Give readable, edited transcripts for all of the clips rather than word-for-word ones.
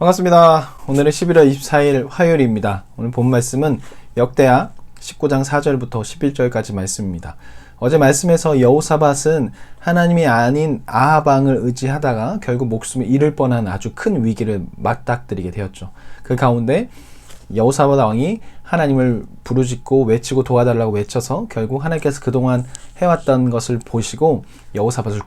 반갑습니다. 오늘은 11월 24일 화요일입니다. 오늘 본 말씀은 역대하 19장 4절부터 11절까지 말씀입니다. 어제 말씀에서 여호사밧은 하나님이 아닌 아합 왕을 의지하다가 결국 목숨을 잃을 뻔한 아주 큰 위기를 맞닥뜨리게 되었죠. 그 가운데 여호사밧 왕이 하나님을 부르짖고 외치고 도와달라고 외쳐서 결국 하나님께서 그동안 해왔던 것을 보시고 여호사밧을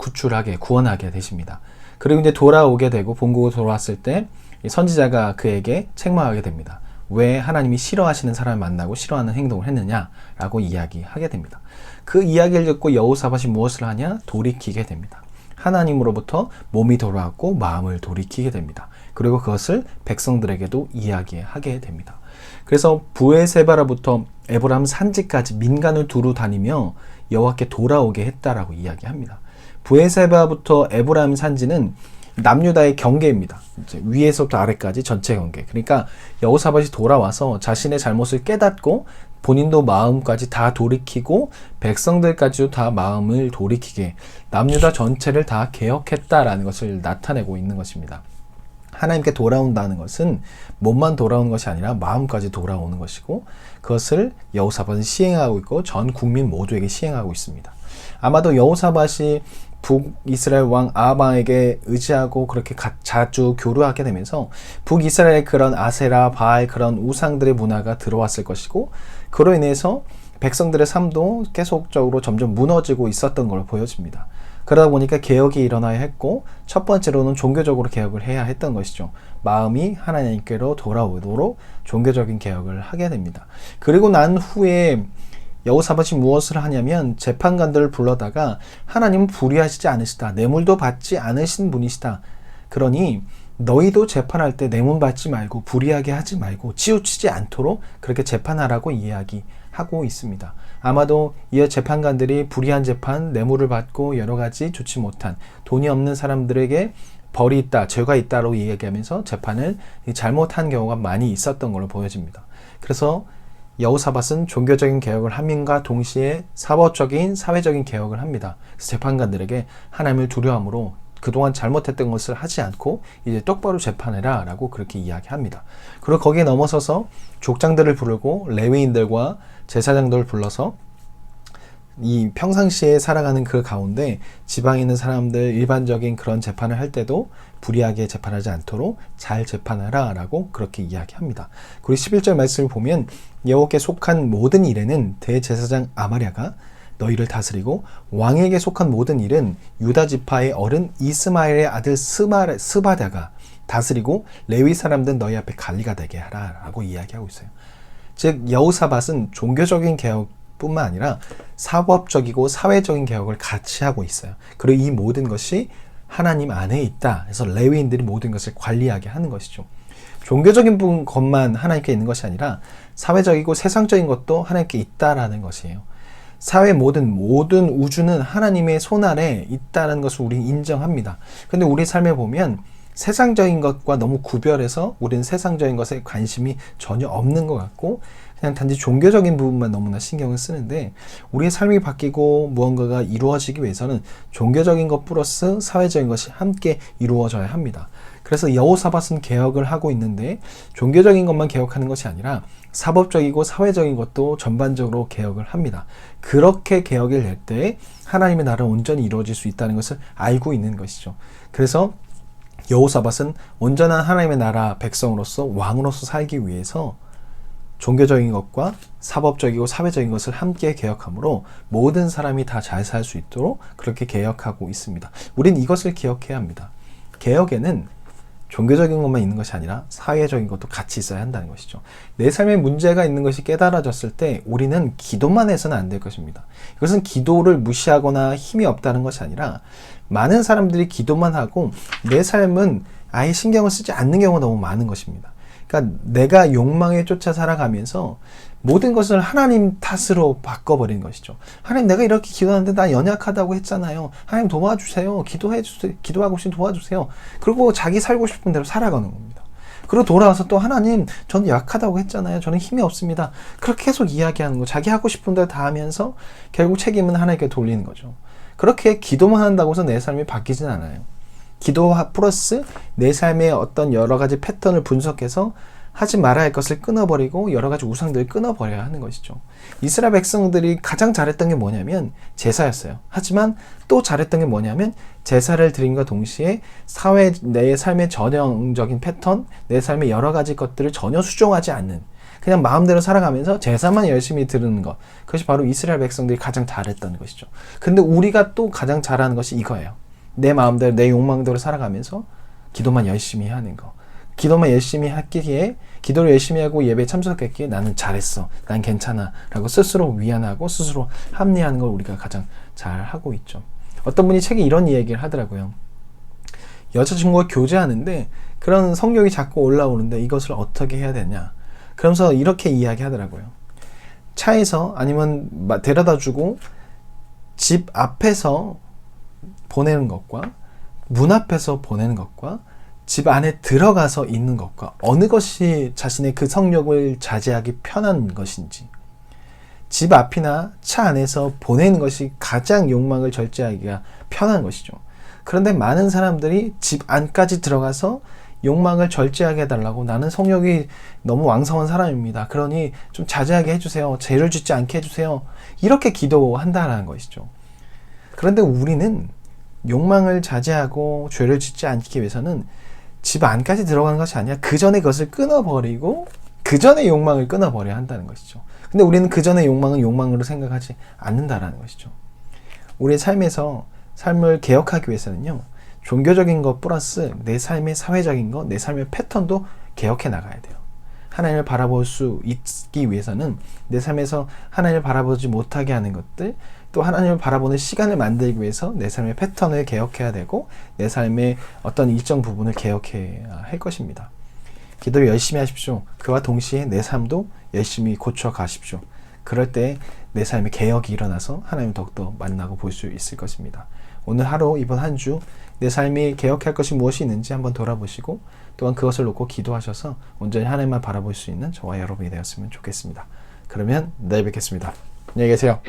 구원하게 되십니다. 그리고 이제 돌아오게 되고 본국으로 돌아왔을 때 선지자가 그에게 책망하게 됩니다. 왜 하나님이 싫어하시는 사람을 만나고 싫어하는 행동을 했느냐라고 이야기하게 됩니다. 그 이야기를 듣고 여호사밧이 무엇을 하냐? 돌이키게 됩니다. 하나님으로부터 몸이 돌아왔고 마음을 돌이키게 됩니다. 그리고 그것을 백성들에게도 이야기하게 됩니다. 그래서 브에세바로부터 에브라임 산지까지 민간을 두루 다니며 여호와께 돌아오게 했다라고 이야기합니다. 브에세바부터 에브라임 산지는 남유다의 경계입니다. 이제 위에서부터 아래까지 전체 경계. 그러니까 여호사밧이 돌아와서 자신의 잘못을 깨닫고 본인도 마음까지 다 돌이키고 백성들까지도 다 마음을 돌이키게 남유다 전체를 다 개혁했다라는 것을 나타내고 있는 것입니다. 하나님께 돌아온다는 것은 몸만 돌아오는 것이 아니라 마음까지 돌아오는 것이고 그것을 여호사밧은 시행하고 있고 전 국민 모두에게 시행하고 있습니다. 아마도 여호사밧이 북이스라엘 왕 아합 왕에게 의지하고 그렇게 자주 교류하게 되면서 북이스라엘의 그런 아세라, 바알 그런 우상들의 문화가 들어왔을 것이고 그로 인해서 백성들의 삶도 계속적으로 점점 무너지고 있었던 걸로 보여집니다. 그러다 보니까 개혁이 일어나야 했고 첫 번째로는 종교적으로 개혁을 해야 했던 것이죠. 마음이 하나님께로 돌아오도록 종교적인 개혁을 하게 됩니다. 그리고 난 후에 여호사밧이 무엇을 하냐면 재판관들을 불러다가 하나님은 불의하시지 않으시다. 뇌물도 받지 않으신 분이시다. 그러니 너희도 재판할 때 뇌물 받지 말고 불의하게 하지 말고 치우치지 않도록 그렇게 재판하라고 이야기하고 있습니다. 아마도 이 재판관들이 불의한 재판, 뇌물을 받고 여러 가지 좋지 못한 돈이 없는 사람들에게 벌이 있다, 죄가 있다고 이야기하면서 재판을 잘못한 경우가 많이 있었던 걸로 보여집니다. 그래서 여호사밧은 종교적인 개혁을 함과 동시에 사법적인 사회적인 개혁을 합니다. 그래서 재판관들에게 하나님을 두려움으로 그동안 잘못했던 것을 하지 않고 이제 똑바로 재판해라 라고 그렇게 이야기합니다. 그리고 거기에 넘어서서 족장들을 부르고 레위인들과 제사장들을 불러서 이 평상시에 살아가는 그 가운데 지방에 있는 사람들 일반적인 그런 재판을 할 때도 불의하게 재판하지 않도록 잘 재판하라 라고 그렇게 이야기합니다. 그리고 11절 말씀을 보면 여호와께 속한 모든 일에는 대제사장 아마랴가 너희를 다스리고 왕에게 속한 모든 일은 유다 지파의 어른 이스마엘의 아들 스바다가 다스리고 레위 사람들은 너희 앞에 관리가 되게 하라 라고 이야기하고 있어요. 즉 여호사밧은 종교적인 개혁 뿐만 아니라 사법적이고 사회적인 개혁을 같이 하고 있어요. 그리고 이 모든 것이 하나님 안에 있다. 그래서 레위인들이 모든 것을 관리하게 하는 것이죠. 종교적인 것만 하나님께 있는 것이 아니라 사회적이고 세상적인 것도 하나님께 있다라는 것이에요. 사회 모든 우주는 하나님의 손 아래 있다는 것을 우리는 인정합니다. 근데 우리 삶에 보면 세상적인 것과 너무 구별해서 우리는 세상적인 것에 관심이 전혀 없는 것 같고 그냥 단지 종교적인 부분만 너무나 신경을 쓰는데 우리의 삶이 바뀌고 무언가가 이루어지기 위해서는 종교적인 것 플러스 사회적인 것이 함께 이루어져야 합니다. 그래서 여호사밧은 개혁을 하고 있는데 종교적인 것만 개혁하는 것이 아니라 사법적이고 사회적인 것도 전반적으로 개혁을 합니다. 그렇게 개혁을 낼 때 하나님의 나라는 온전히 이루어질 수 있다는 것을 알고 있는 것이죠. 그래서 여호사밧은 온전한 하나님의 나라 백성으로서 왕으로서 살기 위해서 종교적인 것과 사법적이고 사회적인 것을 함께 개혁함으로 모든 사람이 다 잘 살 수 있도록 그렇게 개혁하고 있습니다. 우린 이것을 기억해야 합니다. 개혁에는 종교적인 것만 있는 것이 아니라 사회적인 것도 같이 있어야 한다는 것이죠. 내 삶에 문제가 있는 것이 깨달아졌을 때 우리는 기도만 해서는 안 될 것입니다. 이것은 기도를 무시하거나 힘이 없다는 것이 아니라 많은 사람들이 기도만 하고 내 삶은 아예 신경을 쓰지 않는 경우가 너무 많은 것입니다. 그러니까 내가 욕망에 쫓아 살아가면서 모든 것을 하나님 탓으로 바꿔버린 것이죠. 하나님 내가 이렇게 기도하는데 나 연약하다고 했잖아요. 하나님 도와주세요. 기도하고 싶으면 도와주세요. 그리고 자기 살고 싶은 대로 살아가는 겁니다. 그리고 돌아와서 또 하나님 저는 약하다고 했잖아요. 저는 힘이 없습니다. 그렇게 계속 이야기하는 거 자기 하고 싶은 대로 다 하면서 결국 책임은 하나님께 돌리는 거죠. 그렇게 기도만 한다고 해서 내 삶이 바뀌진 않아요. 기도 플러스 내 삶의 어떤 여러 가지 패턴을 분석해서 하지 말아야 할 것을 끊어버리고 여러 가지 우상들을 끊어버려야 하는 것이죠. 이스라엘 백성들이 가장 잘했던 게 뭐냐면 제사였어요. 하지만 또 잘했던 게 뭐냐면 제사를 드림과 동시에 사회 내 삶의 전형적인 패턴, 내 삶의 여러 가지 것들을 전혀 수정하지 않는, 그냥 마음대로 살아가면서 제사만 열심히 드리는 것, 그것이 바로 이스라엘 백성들이 가장 잘했던 것이죠. 근데 우리가 또 가장 잘하는 것이 이거예요. 내 마음대로 내 욕망대로 살아가면서 기도만 열심히 하는 거. 기도만 열심히 했기에, 기도를 열심히 하고 예배에 참석했기에 나는 잘했어, 난 괜찮아 라고 스스로 위안하고 스스로 합리화하는 걸 우리가 가장 잘 하고 있죠. 어떤 분이 책에 이런 이야기를 하더라고요. 여자친구가 교제하는데 그런 성욕이 자꾸 올라오는데 이것을 어떻게 해야 되냐, 그러면서 이렇게 이야기하더라고요. 차에서 아니면 데려다주고 집 앞에서 보내는 것과 문 앞에서 보내는 것과 집 안에 들어가서 있는 것과 어느 것이 자신의 그 성욕을 자제하기 편한 것인지, 집 앞이나 차 안에서 보내는 것이 가장 욕망을 절제하기가 편한 것이죠. 그런데 많은 사람들이 집 안까지 들어가서 욕망을 절제하게 해달라고, 나는 성욕이 너무 왕성한 사람입니다, 그러니 좀 자제하게 해주세요, 죄를 짓지 않게 해주세요, 이렇게 기도한다는 것이죠. 그런데 우리는 욕망을 자제하고 죄를 짓지 않기 위해서는 집 안까지 들어가는 것이 아니라 그 전에 그것을 끊어버리고 그 전에 욕망을 끊어버려야 한다는 것이죠. 근데 우리는 그 전에 욕망은 욕망으로 생각하지 않는다라는 것이죠. 우리의 삶에서 삶을 개혁하기 위해서는요, 종교적인 것 플러스 내 삶의 사회적인 것, 내 삶의 패턴도 개혁해 나가야 돼요. 하나님을 바라볼 수 있기 위해서는 내 삶에서 하나님을 바라보지 못하게 하는 것들, 또 하나님을 바라보는 시간을 만들기 위해서 내 삶의 패턴을 개혁해야 되고 내 삶의 어떤 일정 부분을 개혁해야 할 것입니다. 기도를 열심히 하십시오. 그와 동시에 내 삶도 열심히 고쳐 가십시오. 그럴 때 내 삶의 개혁이 일어나서 하나님을 더욱더 만나고 볼 수 있을 것입니다. 오늘 하루, 이번 한 주 내 삶이 개혁할 것이 무엇이 있는지 한번 돌아보시고 또한 그것을 놓고 기도하셔서 온전히 하나님만 바라볼 수 있는 저와 여러분이 되었으면 좋겠습니다. 그러면 내일 뵙겠습니다. 안녕히 계세요.